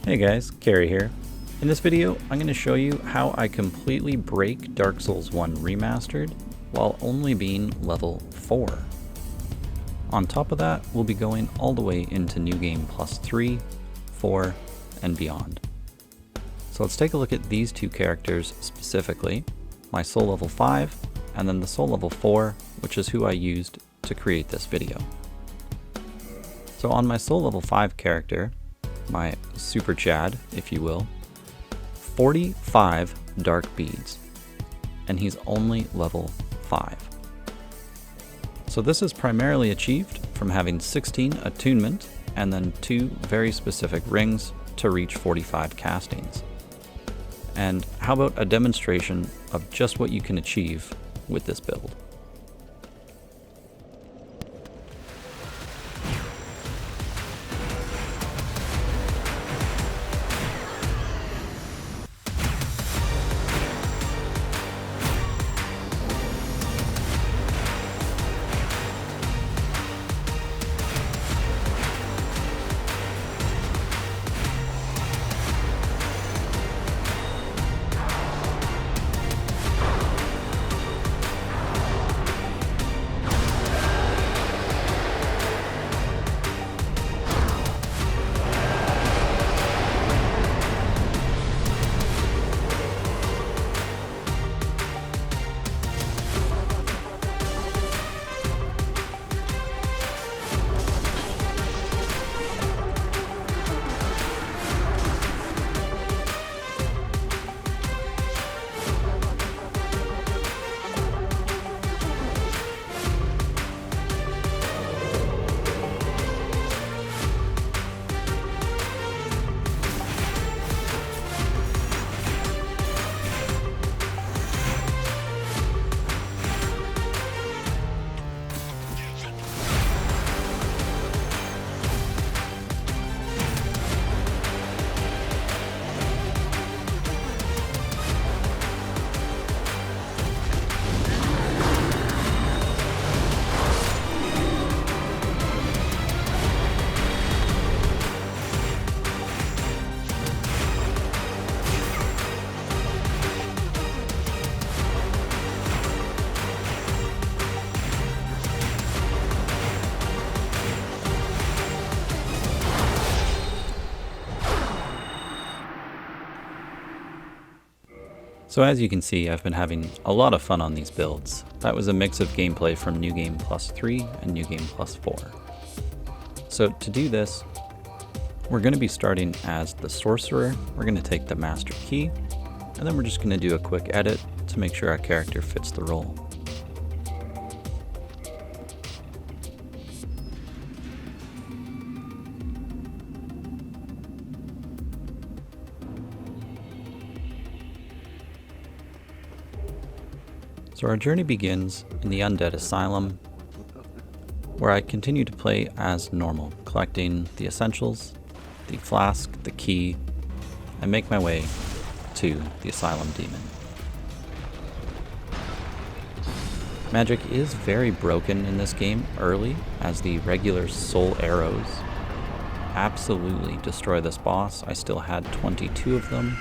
Hey guys, Carrie here. In this video, I'm going to show you how I completely break Dark Souls 1 Remastered while only being level 4. On top of that, we'll be going all the way into New Game Plus 3, 4, and beyond. So let's take a look at these two characters specifically, my Soul Level 5, and then the Soul Level 4, which is who I used to create this video. So on my Soul Level 5 character, my Super Chad, if you will, 45 dark beads, and he's only level 5. So this is primarily achieved from having 16 attunement and then 2 very specific rings to reach 45 castings. And how about a demonstration of just what you can achieve with this build? So as you can see, I've been having a lot of fun on these builds. That was a mix of gameplay from New Game Plus 3 and New Game Plus 4. So to do this, we're going to be starting as the Sorcerer. We're going to take the Master Key, and then we're just going to do a quick edit to make sure our character fits the role. So our journey begins in the Undead Asylum, where I continue to play as normal, collecting the essentials, the flask, the key, and make my way to the Asylum Demon. Magic is very broken in this game early, as the regular soul arrows absolutely destroy this boss. I still had 22 of them,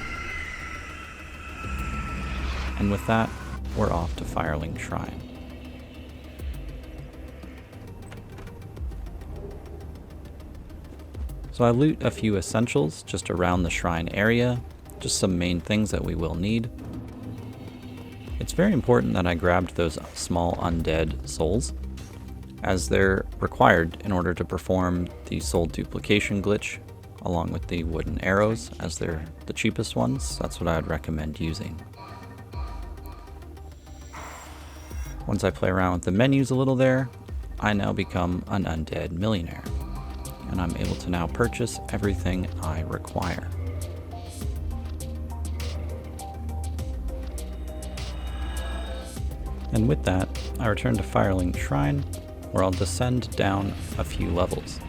and with that, we're off to Firelink Shrine. So I loot a few essentials just around the shrine area, just some main things that we will need. It's very important that I grabbed those small undead souls, as they're required in order to perform the soul duplication glitch, along with the wooden arrows, as they're the cheapest ones. That's what I would recommend using. Once I play around with the menus a little there, I now become an undead millionaire, and I'm able to now purchase everything I require. And with that, I return to Firelink Shrine, where I'll descend down a few levels.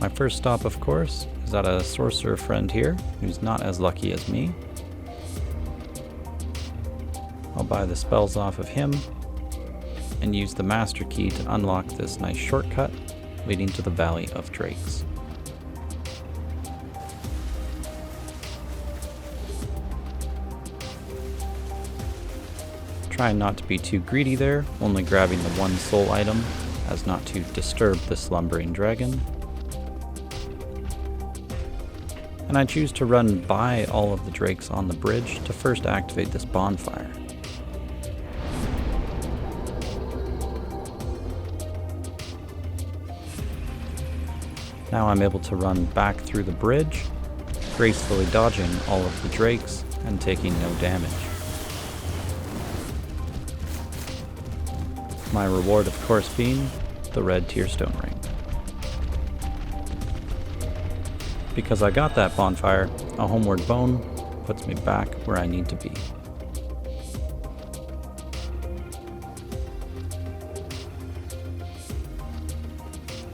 My first stop, of course, is at a sorcerer friend here, who's not as lucky as me. I'll buy the spells off of him, and use the Master Key to unlock this nice shortcut leading to the Valley of Drakes. Trying not to be too greedy there, only grabbing the one soul item as not to disturb the slumbering dragon. And I choose to run by all of the drakes on the bridge to first activate this bonfire. Now I'm able to run back through the bridge, gracefully dodging all of the drakes and taking no damage. My reward, of course, being the red tearstone ring. Because I got that bonfire, a homeward bone puts me back where I need to be.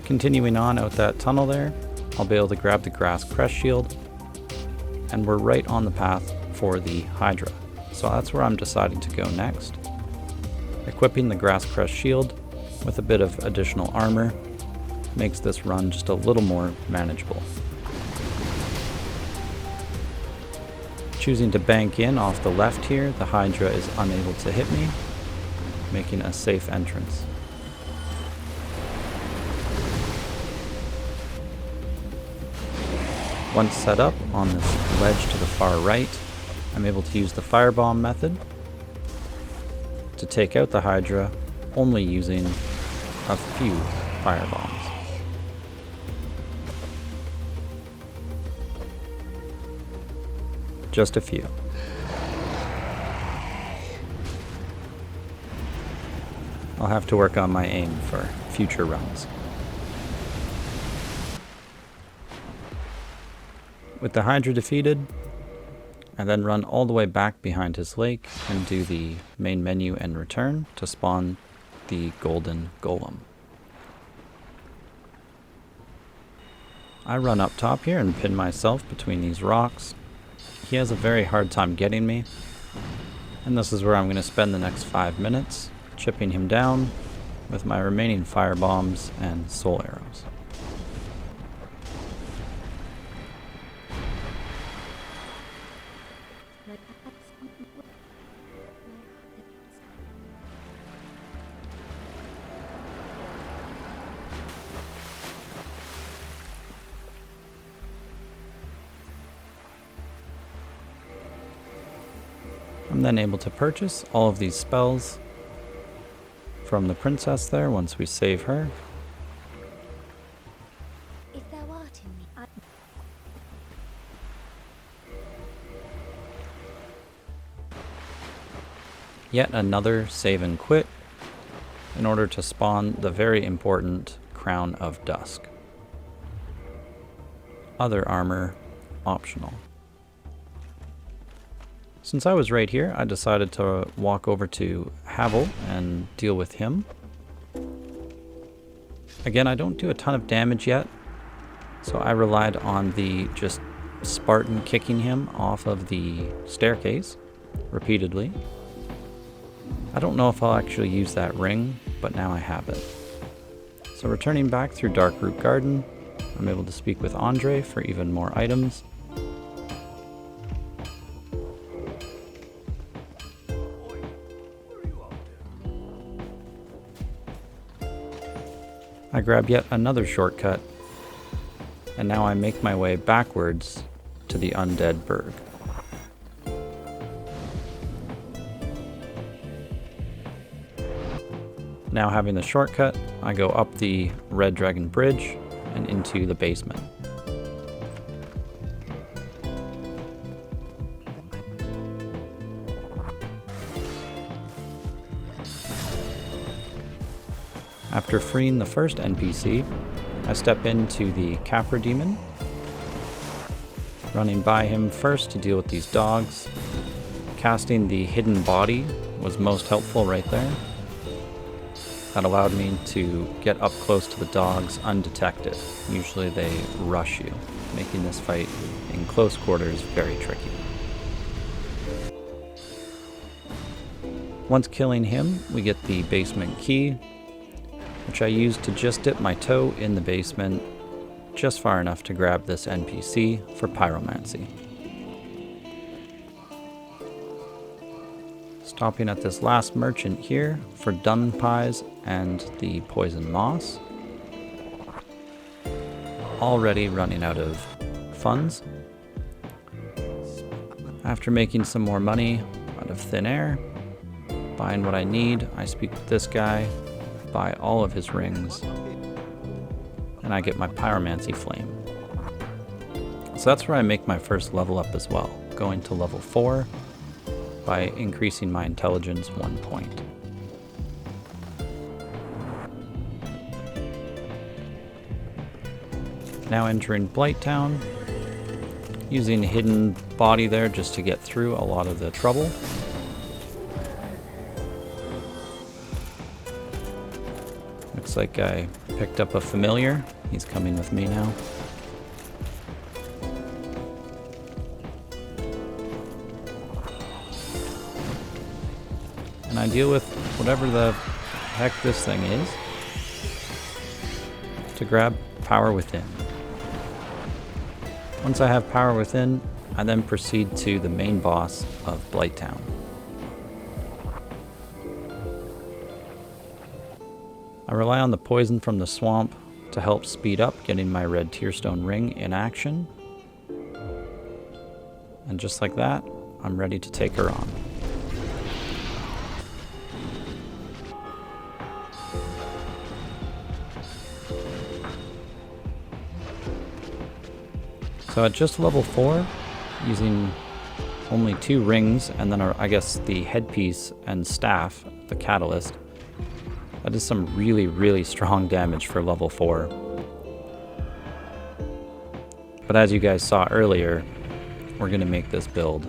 Continuing on out that tunnel there, I'll be able to grab the grass crest shield, and we're right on the path for the Hydra. So that's where I'm deciding to go next. Equipping the grass crest shield with a bit of additional armor makes this run just a little more manageable. Choosing to bank in off the left here, the Hydra is unable to hit me, making a safe entrance. Once set up on this ledge to the far right, I'm able to use the firebomb method to take out the Hydra, only using a few firebombs. Just a few. I'll have to work on my aim for future runs. With the Hydra defeated, I then run all the way back behind his lake and do the main menu and return to spawn the golden golem. I run up top here and pin myself between these rocks. He has a very hard time getting me, and this is where I'm going to spend the next 5 minutes, chipping him down with my remaining fire bombs and soul arrows. I'm then able to purchase all of these spells from the princess there once we save her. If thou art in me, Yet another save and quit in order to spawn the very important Crown of Dusk. Other armor optional. Since I was right here, I decided to walk over to Havel and deal with him. Again, I don't do a ton of damage yet, so I relied on the just Spartan kicking him off of the staircase repeatedly. I don't know if I'll actually use that ring, but now I have it. So returning back through Darkroot Garden, I'm able to speak with Andre for even more items. I grab yet another shortcut, and now I make my way backwards to the Undead Burg. Now having the shortcut, I go up the Red Dragon Bridge and into the basement. After freeing the first NPC, I step into the Capra Demon, running by him first to deal with these dogs. Casting the Hidden Body was most helpful right there. That allowed me to get up close to the dogs undetected. Usually they rush you, making this fight in close quarters very tricky. Once killing him, we get the basement key, which I use to just dip my toe in the basement just far enough to grab this NPC for pyromancy. Stopping at this last merchant here for dung pies and the poison moss. Already running out of funds. After making some more money out of thin air, buying what I need, I speak with this guy, buy all of his rings, and I get my pyromancy flame. So that's where I make my first level up as well, going to level 4 by increasing my intelligence 1 point. Now entering Blighttown, using hidden body there just to get through a lot of the trouble. Looks like I picked up a familiar. He's coming with me now. And I deal with whatever the heck this thing is to grab power within. Once I have power within, I then proceed to the main boss of Blighttown. I rely on the poison from the swamp to help speed up getting my red tearstone ring in action. And just like that, I'm ready to take her on. So at just level 4, using only 2 rings and then I guess the headpiece and staff, the catalyst, that is some really, really strong damage for level 4. But as you guys saw earlier, we're going to make this build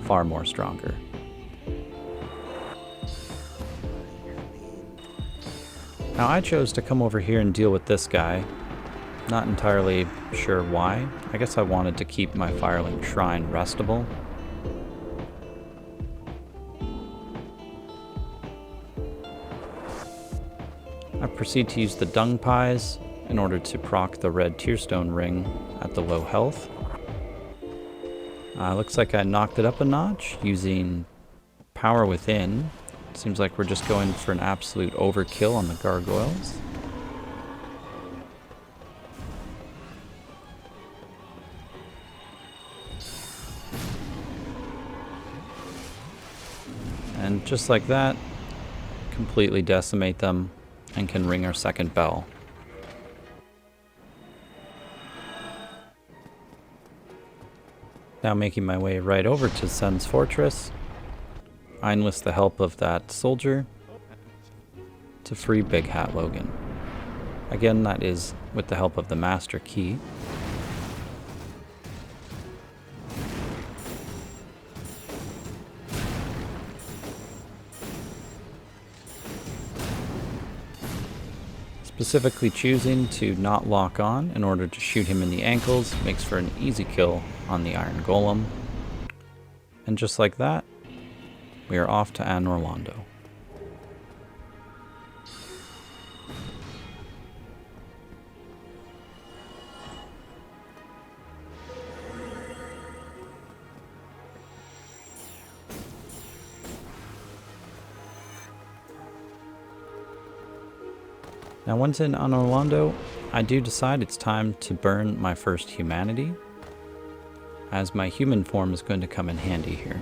far more stronger. Now I chose to come over here and deal with this guy. Not entirely sure why. I guess I wanted to keep my Firelink Shrine restable. I proceed to use the dung pies in order to proc the red tearstone ring at the low health. Looks like I knocked it up a notch using power within. Seems like we're just going for an absolute overkill on the gargoyles. And just like that, completely decimate them and can ring our second bell. Now making my way right over to Sen's Fortress, I enlist the help of that soldier to free Big Hat Logan. Again, that is with the help of the Master Key. Specifically choosing to not lock on in order to shoot him in the ankles makes for an easy kill on the Iron Golem. And just like that, we are off to Anor Londo. Now once in Anor Londo, I do decide it's time to burn my first humanity, as my human form is going to come in handy here.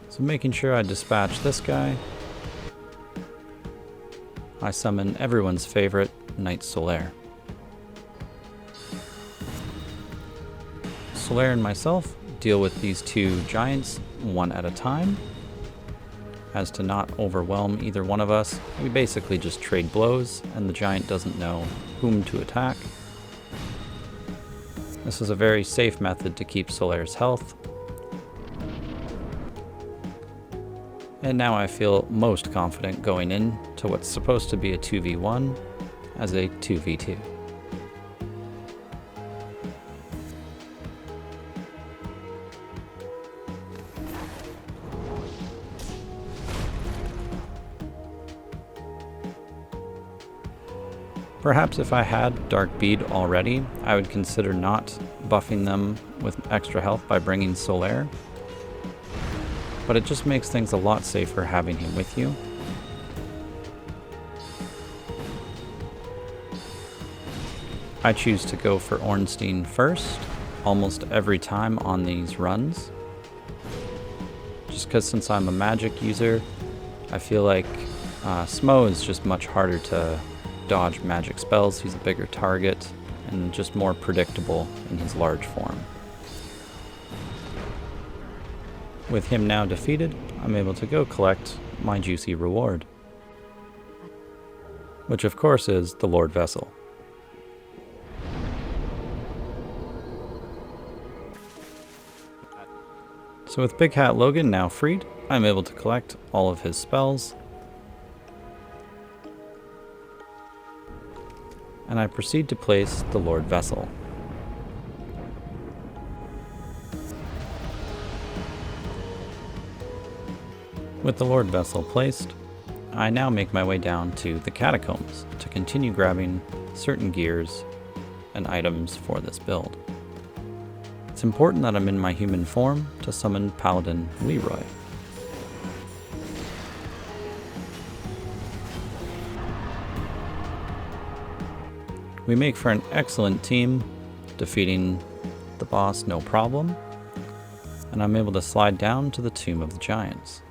So making sure I dispatch this guy, I summon everyone's favorite, Knight Solaire. Solaire and myself deal with these 2 giants one at a time. As to not overwhelm either one of us, we basically just trade blows and the giant doesn't know whom to attack. This is a very safe method to keep Solaire's health. And now I feel most confident going in to what's supposed to be a 2v1 as a 2v2. Perhaps if I had Dark Bead already, I would consider not buffing them with extra health by bringing Solaire. But it just makes things a lot safer having him with you. I choose to go for Ornstein first, almost every time on these runs. Just because since I'm a magic user, I feel like Smo is just much harder to dodge magic spells. He's a bigger target and just more predictable in his large form. With him now defeated, I'm able to go collect my juicy reward, which of course is the Lord Vessel. So with Big Hat Logan now freed, I'm able to collect all of his spells. And I proceed to place the Lord Vessel. With the Lord Vessel placed, I now make my way down to the Catacombs to continue grabbing certain gears and items for this build. It's important that I'm in my human form to summon Paladin Leroy. We make for an excellent team, defeating the boss no problem, and I'm able to slide down to the Tomb of the Giants.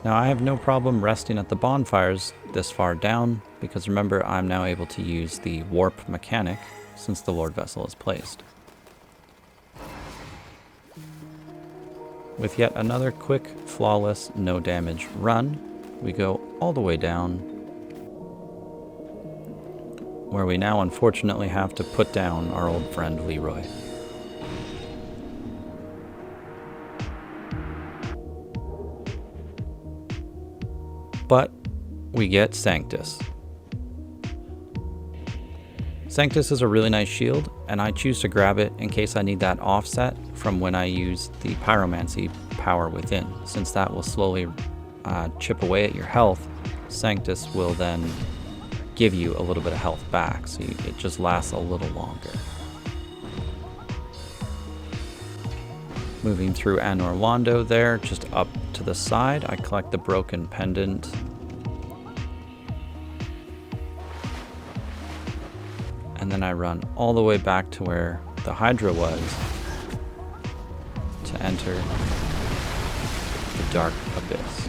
Now I have no problem resting at the bonfires this far down, because remember I'm now able to use the warp mechanic since the Lord Vessel is placed. With yet another quick, flawless, no damage run, we go all the way down, where we now unfortunately have to put down our old friend Leroy. But we get Sanctus. Sanctus is a really nice shield, and I choose to grab it in case I need that offset from when I use the Pyromancy power within. Since that will slowly chip away at your health, Sanctus will then give you a little bit of health back, so it just lasts a little longer. Moving through Anor Londo there, just up to the side, I collect the broken pendant. And then I run all the way back to where the Hydra was to enter the Dark Abyss.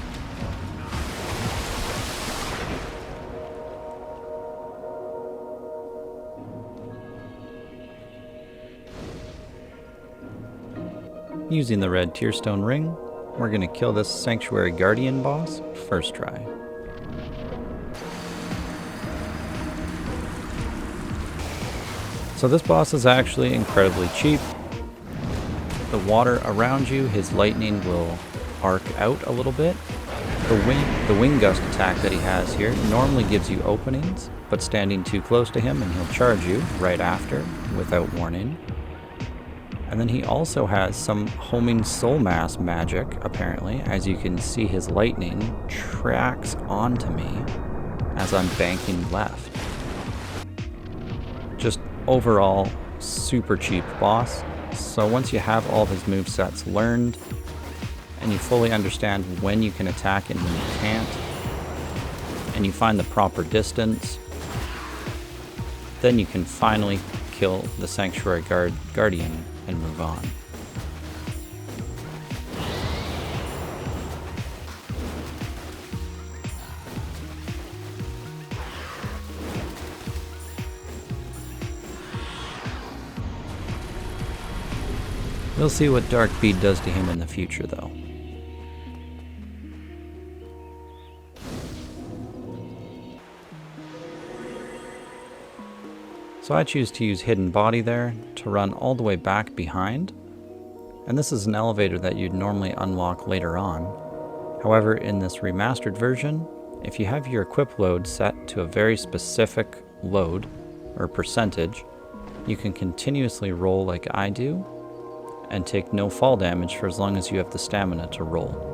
Using the red Tearstone ring, we're going to kill this Sanctuary Guardian boss first try. So this boss is actually incredibly cheap. The water around you, his lightning will arc out a little bit. The wing gust attack that he has here normally gives you openings, but standing too close to him and he'll charge you right after without warning. And then he also has some homing soul mass magic, apparently. As you can see, his lightning tracks onto me as I'm banking left. Just overall, super cheap boss. So once you have all of his movesets learned, and you fully understand when you can attack and when you can't, and you find the proper distance, then you can finally kill the Sanctuary Guardian and move on. We'll see what Dark Bead does to him in the future, though. So I choose to use Hidden Body there to run all the way back behind, and this is an elevator that you'd normally unlock later on. However, in this remastered version, if you have your equip load set to a very specific load or percentage, you can continuously roll like I do and take no fall damage for as long as you have the stamina to roll.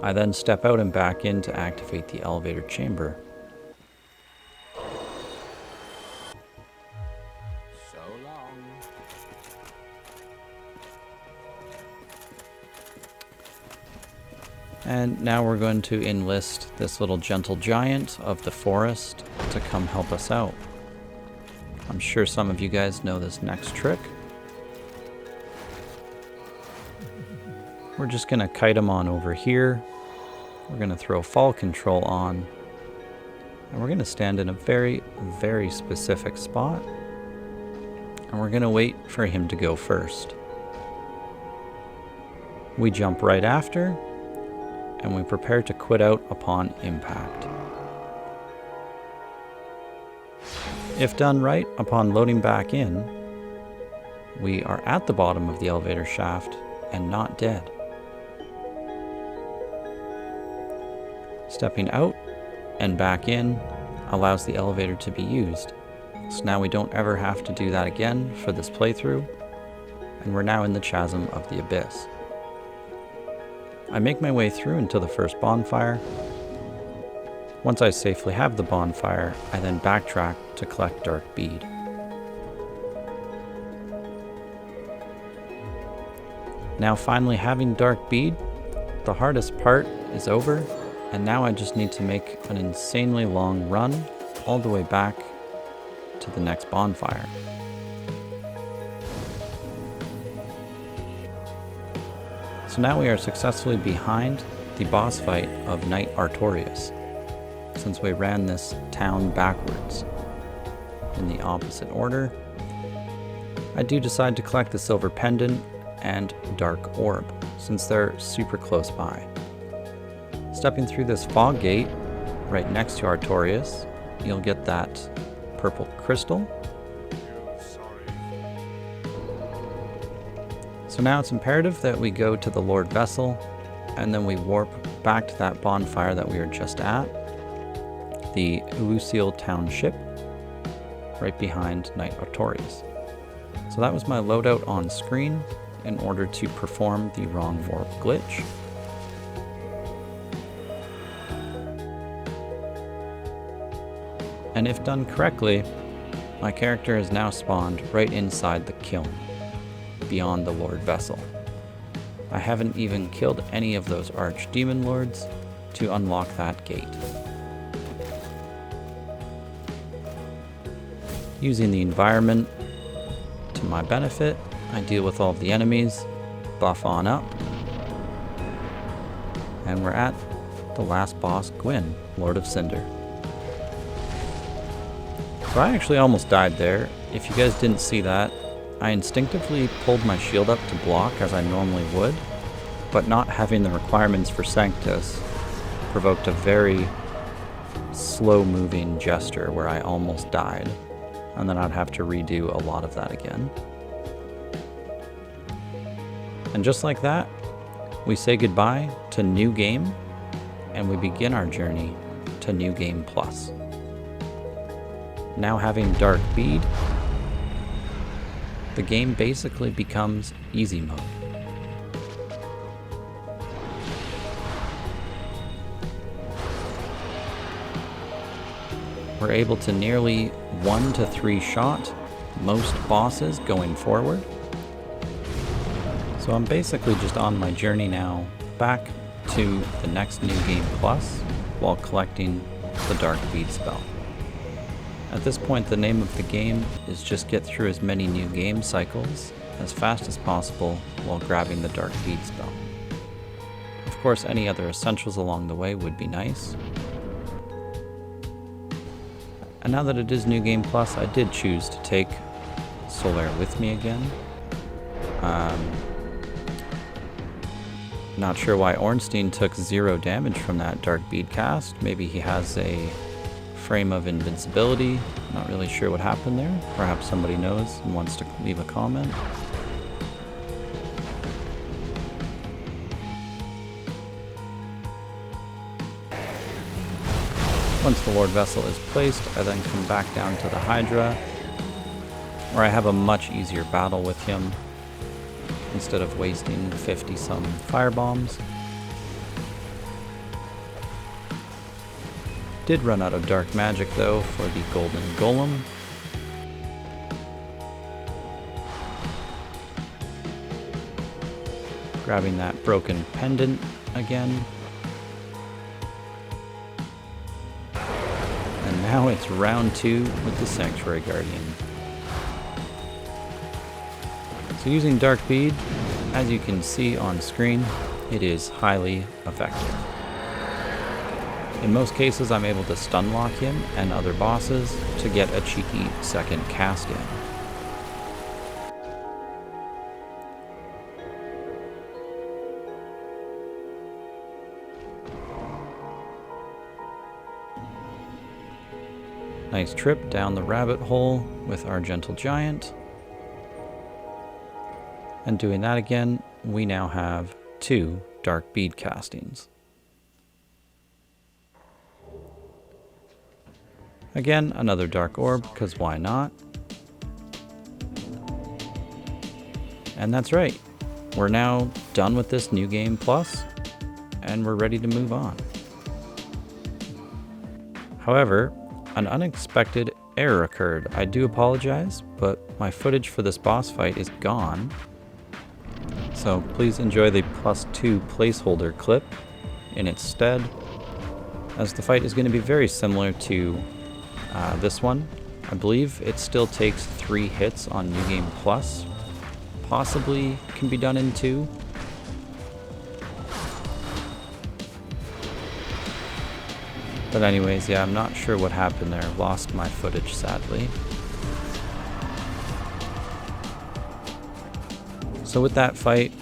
I then step out and back in to activate the elevator chamber. So long. And now we're going to enlist this little gentle giant of the forest to come help us out. I'm sure some of you guys know this next trick. We're just going to kite him on over here. We're going to throw fall control on. And we're going to stand in a very, very specific spot. And we're going to wait for him to go first. We jump right after, and we prepare to quit out upon impact. If done right, upon loading back in, we are at the bottom of the elevator shaft and not dead. Stepping out and back in allows the elevator to be used. So now we don't ever have to do that again for this playthrough, and we're now in the chasm of the abyss. I make my way through until the first bonfire. Once I safely have the bonfire, I then backtrack to collect dark bead. Now finally having dark bead, the hardest part is over, and now I just need to make an insanely long run all the way back to the next bonfire. So now we are successfully behind the boss fight of Knight Artorias, since we ran this town backwards in the opposite order. I do decide to collect the silver pendant and dark orb, since they're super close by. Stepping through this fog gate right next to Artorias, you'll get that purple crystal. So now it's imperative that we go to the Lord Vessel, and then we warp back to that bonfire that we were just at, the Lucille Township, right behind Knight Artorias. So that was my loadout on screen in order to perform the wrong warp glitch. And if done correctly, my character is now spawned right inside the kiln, beyond the Lord Vessel. I haven't even killed any of those archdemon lords to unlock that gate. Using the environment to my benefit, I deal with all of the enemies, buff on up, and we're at the last boss, Gwyn, Lord of Cinder. So I actually almost died there. If you guys didn't see that, I instinctively pulled my shield up to block as I normally would, but not having the requirements for Sanctus provoked a very slow-moving gesture where I almost died, and then I'd have to redo a lot of that again. And just like that, we say goodbye to New Game, and we begin our journey to New Game Plus. Now having Dark Bead, the game basically becomes easy mode. We're able to nearly 1 to 3 shot most bosses going forward. So I'm basically just on my journey now back to the next New Game Plus while collecting the Dark Bead spell. At this point, the name of the game is just get through as many new game cycles as fast as possible while grabbing the Dark Bead spell. Of course, any other essentials along the way would be nice. And now that it is New Game Plus, I did choose to take Solaire with me again. Not sure why Ornstein took 0 damage from that Dark Bead cast. Maybe he has a frame of invincibility. Not really sure what happened there. Perhaps somebody knows and wants to leave a comment. Once the Lord Vessel is placed, I then come back down to the Hydra, where I have a much easier battle with him instead of wasting 50 some firebombs. did run out of dark magic though for the golden golem. Grabbing that broken pendant again. And now it's round 2 with the Sanctuary Guardian. So using Dark Bead, as you can see on screen, it is highly effective. In most cases, I'm able to stun lock him and other bosses to get a cheeky second cast in. Nice trip down the rabbit hole with our gentle giant. And doing that again, we now have 2 dark bead castings. Again, another dark orb, because why not? And that's right. We're now done with this New Game Plus, and we're ready to move on. However, an unexpected error occurred. I do apologize, but my footage for this boss fight is gone. So please enjoy the +2 placeholder clip in its stead, as the fight is going to be very similar to this one. I believe it still takes 3 hits on New Game Plus. Possibly can be done in 2. But anyways, yeah, I'm not sure what happened there. Lost my footage, sadly. So with that fight,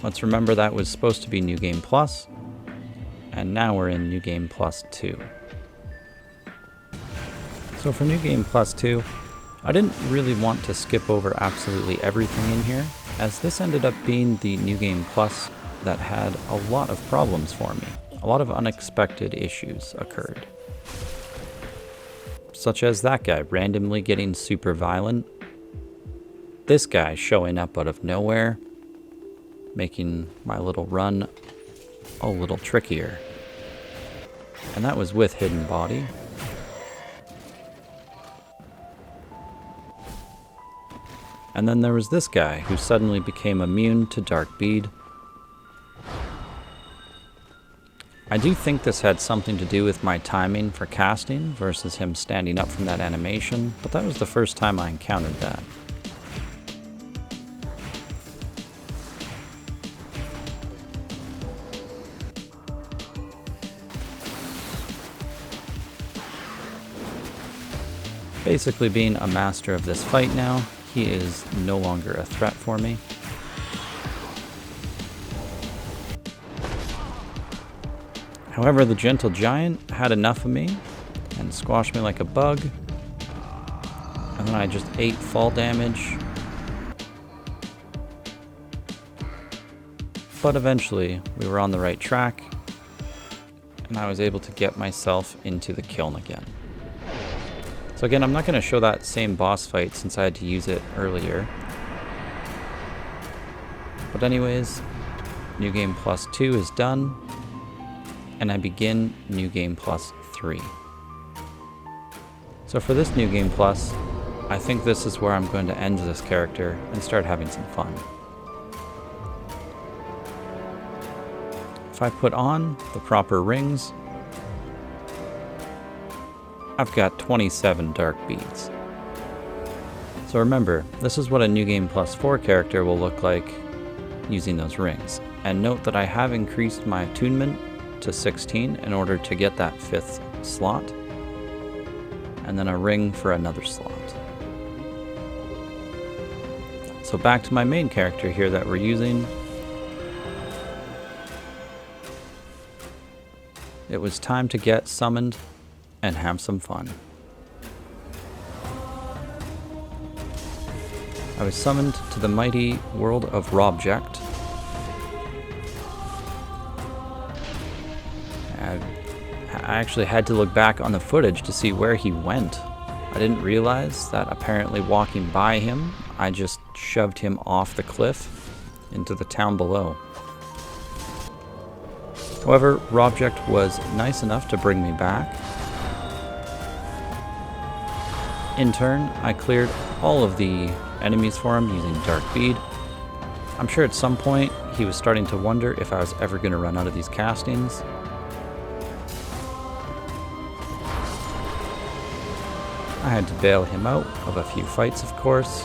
let's remember that was supposed to be New Game Plus, and now we're in New Game Plus 2. So for New Game Plus 2, I didn't really want to skip over absolutely everything in here, as this ended up being the New Game Plus that had a lot of problems for me. A lot of unexpected issues occurred. Such as that guy randomly getting super violent, this guy showing up out of nowhere, making my little run a little trickier. And that was with Hidden Body. And then there was this guy who suddenly became immune to Dark Bead. I do think this had something to do with my timing for casting versus him standing up from that animation, but that was the first time I encountered that. Basically being a master of this fight now, he is no longer a threat for me. However, the gentle giant had enough of me and squashed me like a bug. And then I just ate fall damage. But eventually, we were on the right track, and I was able to get myself into the kiln again. So again, I'm not going to show that same boss fight since I had to use it earlier. But anyways, New Game Plus 2 is done. And I begin New Game Plus 3. So for this New Game Plus, I think this is where I'm going to end this character and start having some fun. If I put on the proper rings, I've got 27 dark beads. So remember, this is what a New Game Plus 4 character will look like using those rings. And note that I have increased my attunement to 16 in order to get that 5th slot, and then a ring for another slot. So back to my main character here that we're using. It was time to get summoned and have some fun. I was summoned to the mighty world of Robject. I actually had to look back on the footage to see where he went. I didn't realize that apparently walking by him, I just shoved him off the cliff into the town below. However, Robject was nice enough to bring me back, In turn, I cleared all of the enemies for him using Dark Bead. I'm sure at some point he was starting to wonder if I was ever going to run out of these castings. I had to bail him out of a few fights, of course.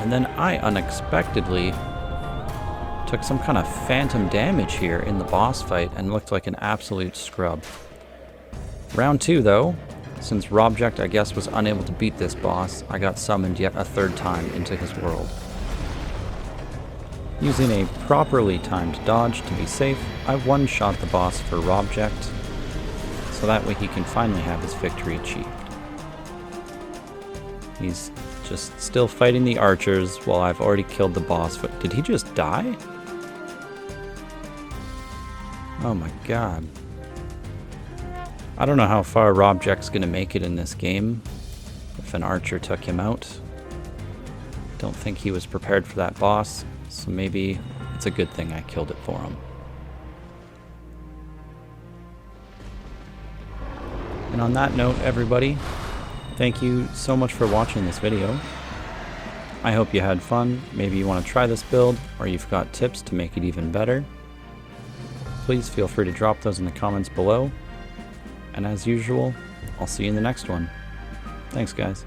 And then I unexpectedly took some kind of phantom damage here in the boss fight and looked like an absolute scrub. Round 2 though, since Robject I guess was unable to beat this boss, I got summoned yet a third time into his world. Using a properly timed dodge to be safe, I one-shot the boss for Robject, so that way he can finally have his victory achieved. He's just still fighting the archers while I've already killed the boss. Did he just die? Oh my god. I don't know how far Robject's gonna make it in this game if an archer took him out. Don't think he was prepared for that boss, so maybe it's a good thing I killed it for him. And on that note, everybody, thank you so much for watching this video. I hope you had fun. Maybe you want to try this build, or you've got tips to make it even better. Please feel free to drop those in the comments below. And as usual, I'll see you in the next one. Thanks, guys.